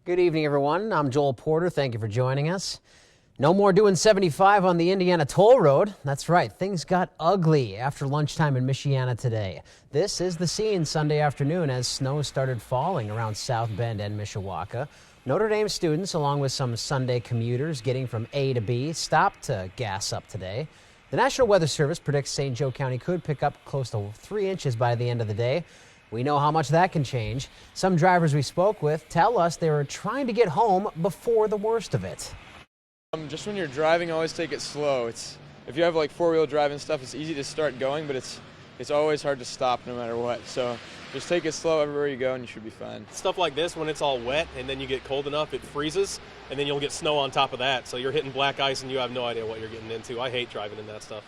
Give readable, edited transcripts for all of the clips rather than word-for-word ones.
Good evening, everyone. I'm Joel Porter. Thank you for joining us. No more doing 75 on the Indiana Toll Road. That's right, things got ugly after lunchtime in Michiana today. This is the scene Sunday afternoon as snow started falling around South Bend and Mishawaka. Notre Dame students, along with some Sunday commuters getting from A to B, stopped to gas up today. The National Weather Service predicts St. Joe County could pick up close to 3 inches by the end of the day. We know how much that can change. Some drivers we spoke with tell us they were trying to get home before the worst of it. Just when you're driving, always take it slow. If you have like four-wheel drive and stuff, it's easy to start going, but it's always hard to stop no matter what. So just take it slow everywhere you go and you should be fine. Stuff like this, when it's all wet and then you get cold enough, it freezes, and then you'll get snow on top of that. So you're hitting black ice and you have no idea what you're getting into. I hate driving in that stuff.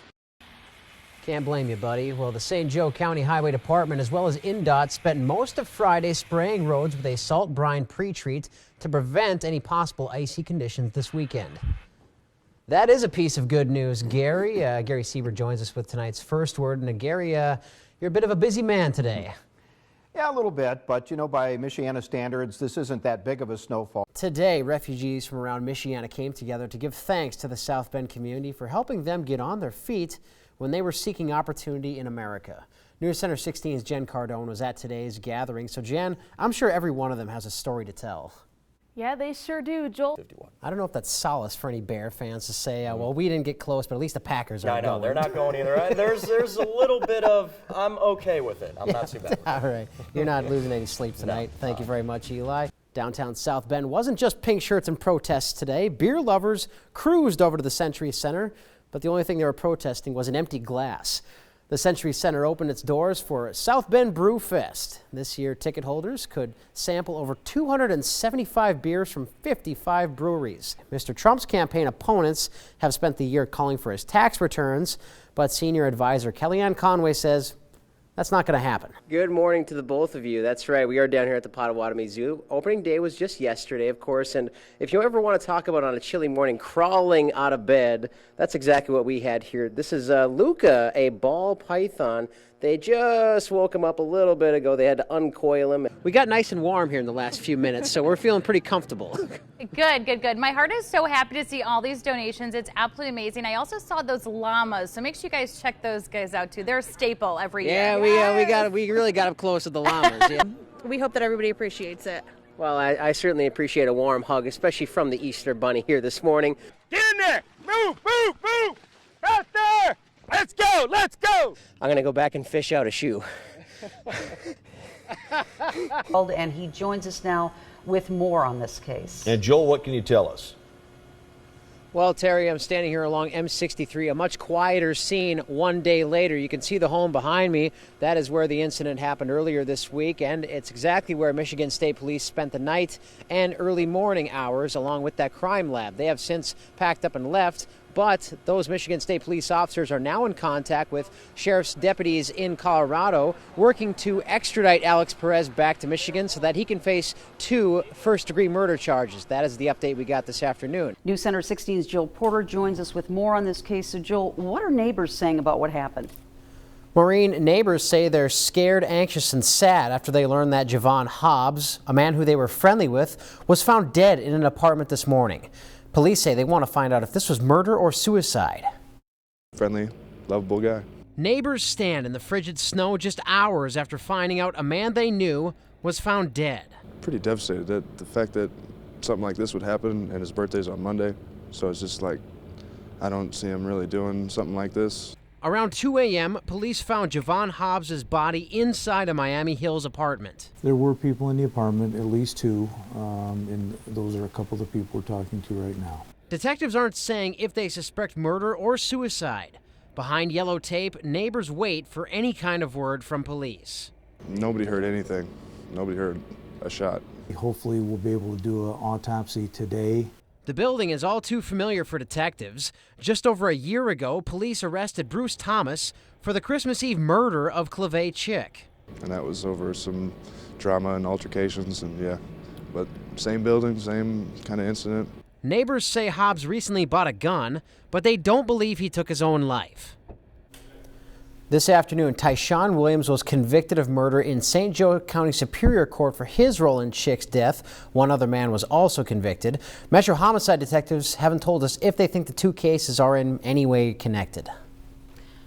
Can't blame you, buddy. Well, the St. Joe County Highway Department as well as INDOT spent most of Friday spraying roads with a salt brine pre-treat to prevent any possible icy conditions this weekend. That is a piece of good news, Gary. Gary Sieber joins us with tonight's first word. And Gary, you're a bit of a busy man today. Yeah, a little bit, but you know, by Michiana standards, this isn't that big of a snowfall. Today, refugees from around Michiana came together to give thanks to the South Bend community for helping them get on their feet when they were seeking opportunity in America. News Center 16's Jen Cardone was at today's gathering. So Jen, I'm sure every one of them has a story to tell. Yeah, they sure do, Joel. 51. I don't know if that's solace for any Bear fans to say, well, we didn't get close, but at least the Packers are I know, going. they're not going either. There's a little bit of, I'm okay with it. I'm not too bad with it. All right. You're not losing any sleep tonight. Thank you very much, Eli. Downtown South Bend wasn't just pink shirts and protests today. Beer lovers cruised over to the Century Center, but the only thing they were protesting was an empty glass. The Century Center opened its doors for South Bend Brew Fest. This year, ticket holders could sample over 275 beers from 55 breweries. Mr. Trump's campaign opponents have spent the year calling for his tax returns, but senior advisor Kellyanne Conway says that's not going to happen. Good morning to the both of you. That's right. We are down here at the Potawatomi Zoo. Opening day was just yesterday, of course, and if you ever want to talk about on a chilly morning crawling out of bed, that's exactly what we had here. This is Luca, a ball python. They just woke him up a little bit ago. They had to uncoil him. We got nice and warm here in the last few minutes, so we're feeling pretty comfortable. Good. My heart is so happy to see all these donations. It's absolutely amazing. I also saw those llamas, so make sure you guys check those guys out too. They're a staple every year. Yeah, we really got up close with the llamas. Yeah. We hope that everybody appreciates it. Well, I certainly appreciate a warm hug, especially from the Easter Bunny here this morning. Get in there! Move! Out there! Let's go! I'm going to go back and fish out a shoe. And he joins us now with more on this case. And Joel, what can you tell us? Well, Terry, I'm standing here along M63, a much quieter scene one day later. You can see the home behind me. That is where the incident happened earlier this week, and it's exactly where Michigan State Police spent the night and early morning hours along with that crime lab. They have since packed up and left, but those Michigan State Police officers are now in contact with sheriff's deputies in Colorado, working to extradite Alex Perez back to Michigan so that he can face 2 first-degree murder charges. That is the update we got this afternoon. News Center 16's Joel Porter joins us with more on this case. So, Joel, what are neighbors saying about what happened? Maureen, neighbors say they're scared, anxious, and sad after they learned that Javon Hobbs, a man who they were friendly with, was found dead in an apartment this morning. Police say they want to find out if this was murder or suicide. Friendly, lovable guy. Neighbors stand in the frigid snow just hours after finding out a man they knew was found dead. Pretty devastated that the fact that something like this would happen, and his birthday's on Monday, so it's just like, I don't see him really doing something like this. Around 2 a.m., police found Javon Hobbs' body inside a Miami Hills apartment. There were people in the apartment, at least 2, and those are a couple of the people we're talking to right now. Detectives aren't saying if they suspect murder or suicide. Behind yellow tape, neighbors wait for any kind of word from police. Nobody heard anything. Nobody heard a shot. Hopefully we'll be able to do an autopsy today. The building is all too familiar for detectives. Just over a year ago, police arrested Bruce Thomas for the Christmas Eve murder of Clave Chick. And that was over some drama and altercations, and yeah, but same building, same kind of incident. Neighbors say Hobbs recently bought a gun, but they don't believe he took his own life. This afternoon, Tyshawn Williams was convicted of murder in St. Joe County Superior Court for his role in Chick's death. One other man was also convicted. Metro homicide detectives haven't told us if they think the two cases are in any way connected.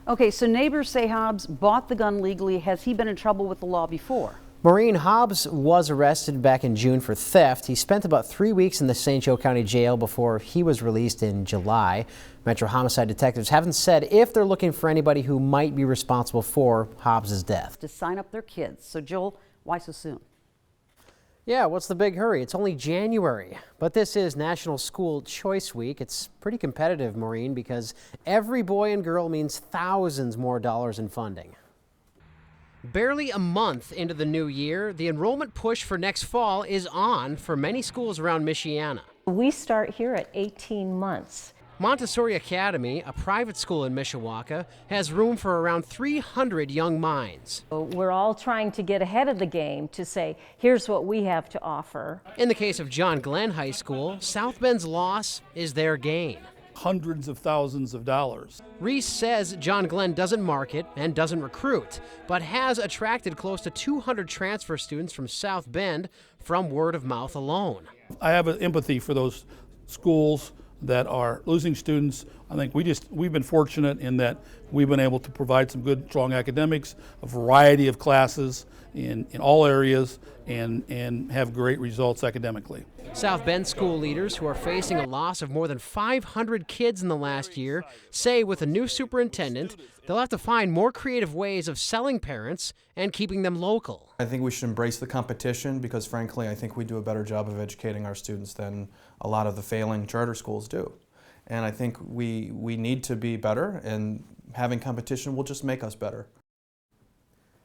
Okay, so neighbors say Hobbs bought the gun legally. Has he been in trouble with the law before? Maureen, Hobbs was arrested back in June for theft. He spent about 3 weeks in the St. Joe County Jail before he was released in July. Metro homicide detectives haven't said if they're looking for anybody who might be responsible for Hobbs' death. To sign up their kids. So Joel, why so soon? Yeah, what's the big hurry? It's only January, but this is National School Choice Week. It's pretty competitive, Maureen, because every boy and girl means thousands more dollars in funding. Barely a month into the new year, the enrollment push for next fall is on for many schools around Michiana. We start here at 18 months. Montessori Academy, a private school in Mishawaka, has room for around 300 young minds. We're all trying to get ahead of the game to say, here's what we have to offer. In the case of John Glenn High School, South Bend's loss is their gain. Hundreds of thousands of dollars. Reese says John Glenn doesn't market and doesn't recruit, but has attracted close to 200 transfer students from South Bend from word of mouth alone. I have an empathy for those schools that are losing students. I think we've been fortunate in that we've been able to provide some good, strong academics, a variety of classes in all areas, and have great results academically. South Bend school leaders, who are facing a loss of more than 500 kids in the last year, say with a new superintendent, they'll have to find more creative ways of selling parents and keeping them local. I think we should embrace the competition because, frankly, I think we do a better job of educating our students than a lot of the failing charter schools do. And I think we need to be better, and having competition will just make us better.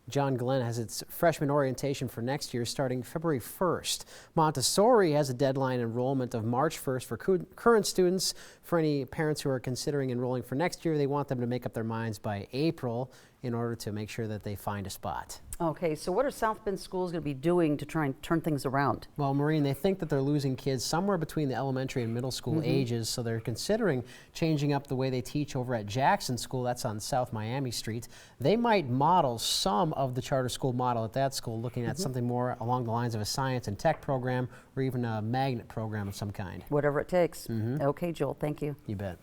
John Glenn has its freshman orientation for next year starting February 1st. Montessori has a deadline enrollment of March 1st for current students. For any parents who are considering enrolling for next year, they want them to make up their minds by April in order to make sure that they find a spot. Okay, so what are South Bend schools going to be doing to try and turn things around? Well, Maureen, they think that they're losing kids somewhere between the elementary and middle school ages, so they're considering changing up the way they teach over at Jackson School. That's on South Miami Street. They might model some of the charter school model at that school, looking at something more along the lines of a science and tech program or even a magnet program of some kind. Whatever it takes. Okay, Joel, thank you. You bet.